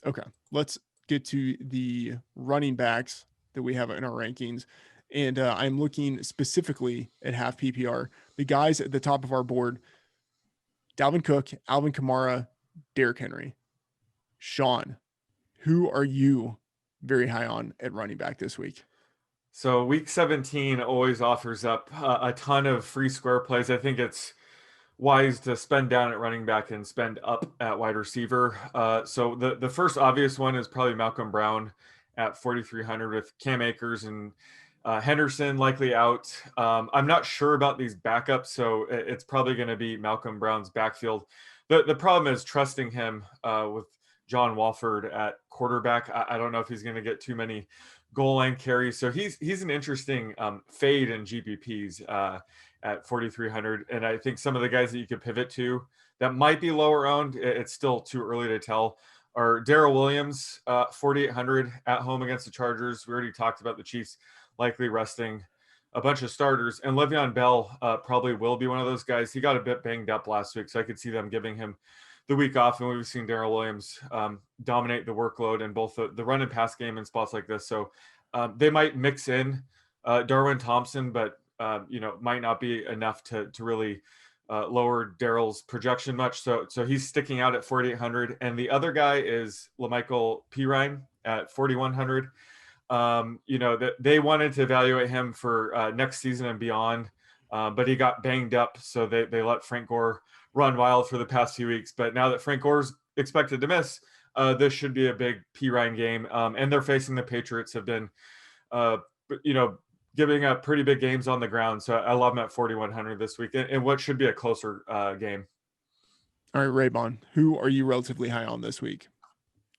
Okay, let's get to the running backs that we have in our rankings. And I'm looking specifically at half PPR. The guys at the top of our board: Dalvin Cook, Alvin Kamara, Derrick Henry. Sean, who are you very high on at running back this week? So week 17 always offers up a ton of free square plays. I think it's wise to spend down at running back and spend up at wide receiver. So the first obvious one is probably Malcolm Brown at 4,300 with Cam Akers and Henderson likely out. I'm not sure about these backups, so it's probably going to be Malcolm Brown's backfield. The problem is trusting him with John Walford at quarterback. I don't know if he's going to get too many goal line carries, so he's an interesting fade in GPPs at 4,300, and I think some of the guys that you could pivot to that might be lower owned. It's still too early to tell. Are Darrell Williams, 4,800 at home against the Chargers. We already talked about the Chiefs likely resting a bunch of starters, and Le'Veon Bell probably will be one of those guys. He got a bit banged up last week, so I could see them giving him the week off, and we've seen Darrell Williams dominate the workload in both the run and pass game in spots like this. So they might mix in Darwin Thompson, but might not be enough to really lower Darrell's projection much. So he's sticking out at 4,800, and the other guy is La'Mical Pirine at 4,100. That they wanted to evaluate him for next season and beyond, but he got banged up, so they let Frank Gore run wild for the past few weeks. But now that Frank Gore's expected to miss, this should be a big Pirine game, and they're facing the Patriots. Have been, giving up pretty big games on the ground. So I love him at 4,100 this week, and what should be a closer game. All right, Raybon, who are you relatively high on this week?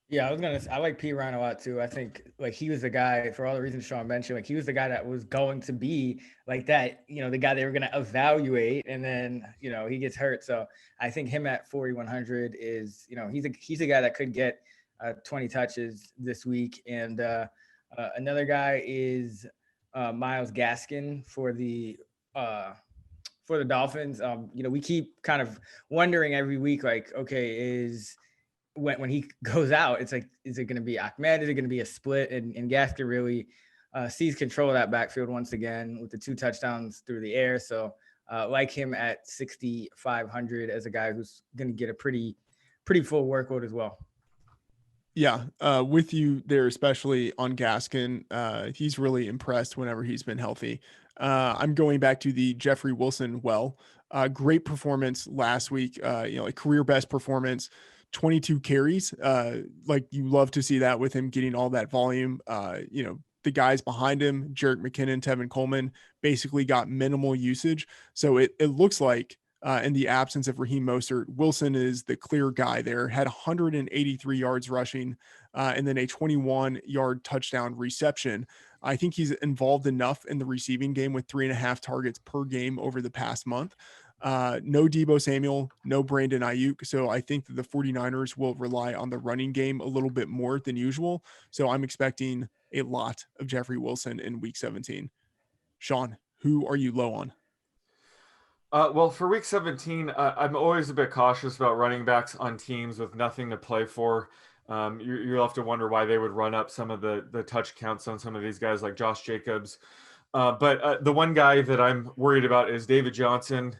Yeah, I like Pirine a lot too. I think like he was the guy for all the reasons Sean mentioned. Like he was the guy that was going to be like that, the guy they were going to evaluate, and then he gets hurt. So I think him at 4,100 is he's a guy that could get 20 touches this week. And another guy is Myles Gaskin for the Dolphins. We keep kind of wondering every week, like, okay, is when he goes out, it's like, is it going to be Ahmed? Is it going to be a split? And Gaskin really sees control of that backfield once again with the 2 touchdowns through the air. So like him at 6,500 as a guy who's going to get a pretty full workload as well. Yeah, with you there, especially on Gaskin. He's really impressed whenever he's been healthy. I'm going back to the Jeffrey Wilson great performance last week, a career best performance, 22 carries. Like you love to see that with him getting all that volume. The guys behind him, Jerick McKinnon, Tevin Coleman, basically got minimal usage. So it looks like in the absence of Raheem Mostert, Wilson is the clear guy there. Had 183 yards rushing and then a 21-yard touchdown reception. I think he's involved enough in the receiving game with 3.5 targets per game over the past month. No Deebo Samuel, no Brandon Ayuk. So I think that the 49ers will rely on the running game a little bit more than usual. So I'm expecting a lot of Jeffrey Wilson in week 17. Sean, who are you low on? Well, for week 17, I'm always a bit cautious about running backs on teams with nothing to play for. You'll have to wonder why they would run up some of the touch counts on some of these guys like Josh Jacobs. But the one guy that I'm worried about is David Johnson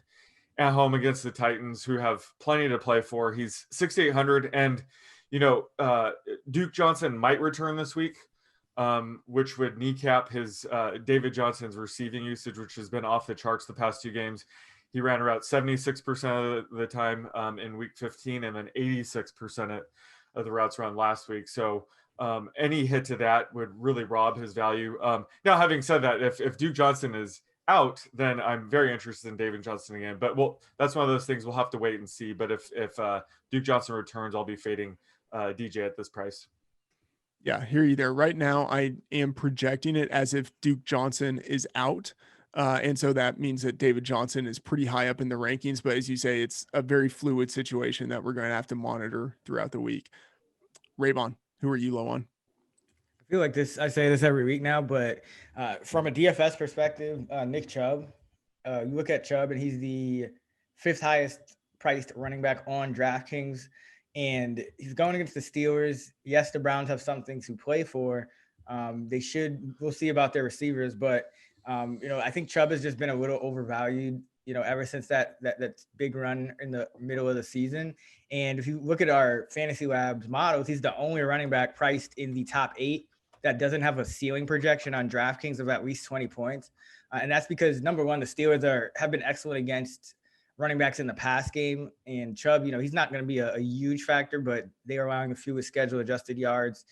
at home against the Titans, who have plenty to play for. He's 6,800, and Duke Johnson might return this week, which would kneecap his David Johnson's receiving usage, which has been off the charts the past 2 games. He ran around 76% of the time in week 15, and then 86% of the routes run last week. So any hit to that would really rob his value. Now, having said that, if Duke Johnson is out, then I'm very interested in David Johnson again. But that's one of those things we'll have to wait and see. But if Duke Johnson returns, I'll be fading DJ at this price. Yeah, hear you there. Right now, I am projecting it as if Duke Johnson is out. And so that means that David Johnson is pretty high up in the rankings. But as you say, it's a very fluid situation that we're going to have to monitor throughout the week. Raybon, who are you low on? I feel like this, I say this every week now, but from a DFS perspective, Nick Chubb, you look at Chubb and he's the 5th highest priced running back on DraftKings. and he's going against the Steelers. Yes, the Browns have something to play for. We'll see about their receivers, but I think Chubb has just been a little overvalued, ever since that big run in the middle of the season. And if you look at our Fantasy Labs models, he's the only running back priced in the top 8 that doesn't have a ceiling projection on DraftKings of at least 20 points. And that's because, number one, the Steelers have been excellent against running backs in the pass game. And Chubb, he's not going to be a huge factor, but they are allowing the fewest schedule adjusted yards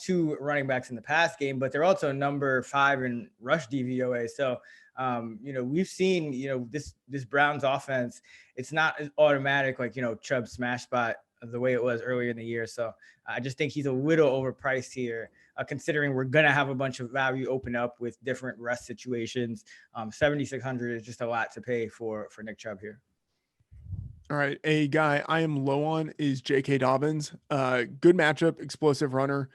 to running backs in the pass game, but they're also number 5 in rush DVOA. So, we've seen, this Browns offense, it's not as automatic like, Chubb's smash spot the way it was earlier in the year. So I just think he's a little overpriced here, considering we're going to have a bunch of value open up with different rest situations. 7,600 is just a lot to pay for Nick Chubb here. All right. A guy I am low on is J.K. Dobbins. Good matchup, explosive runner.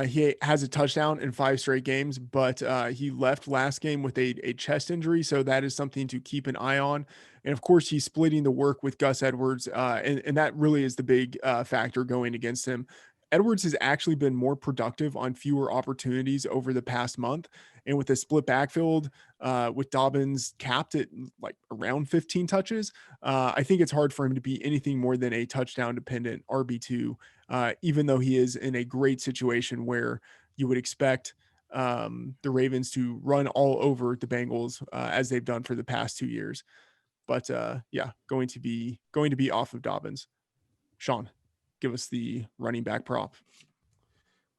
He has a touchdown in 5 straight games, but he left last game with a chest injury. So that is something to keep an eye on. And of course, he's splitting the work with Gus Edwards. And that really is the big factor going against him. Edwards has actually been more productive on fewer opportunities over the past month. And with a split backfield, with Dobbins capped at like around 15 touches, I think it's hard for him to be anything more than a touchdown dependent RB2, even though he is in a great situation where you would expect the Ravens to run all over the Bengals as they've done for the past 2 years. But going to be off of Dobbins. Sean, give us the running back prop.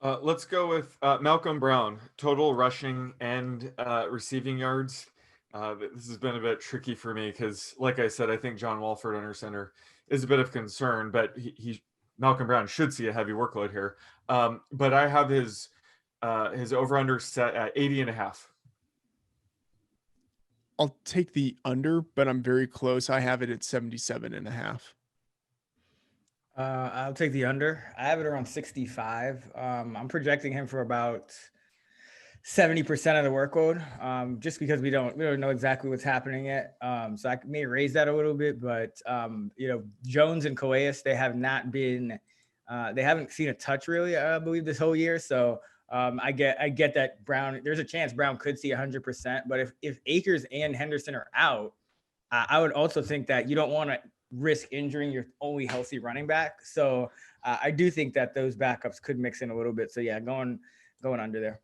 Let's go with Malcolm Brown, total rushing and receiving yards. This has been a bit tricky for me because, like I said, I think John Walford under center is a bit of concern, but Malcolm Brown should see a heavy workload here. But I have his over-under set at 80.5. I'll take the under, but I'm very close. I have it at 77.5. I'll take the under. I have it around 65. I'm projecting him for about 70% of the workload, just because we don't know exactly what's happening yet. So I may raise that a little bit, but Jones and Calais, they haven't seen a touch really, I believe, this whole year. So I get that Brown, there's a chance Brown could see 100%, but if Akers and Henderson are out, I would also think that you don't want to risk injuring your only healthy running back. So I do think that those backups could mix in a little bit. So yeah, going under there.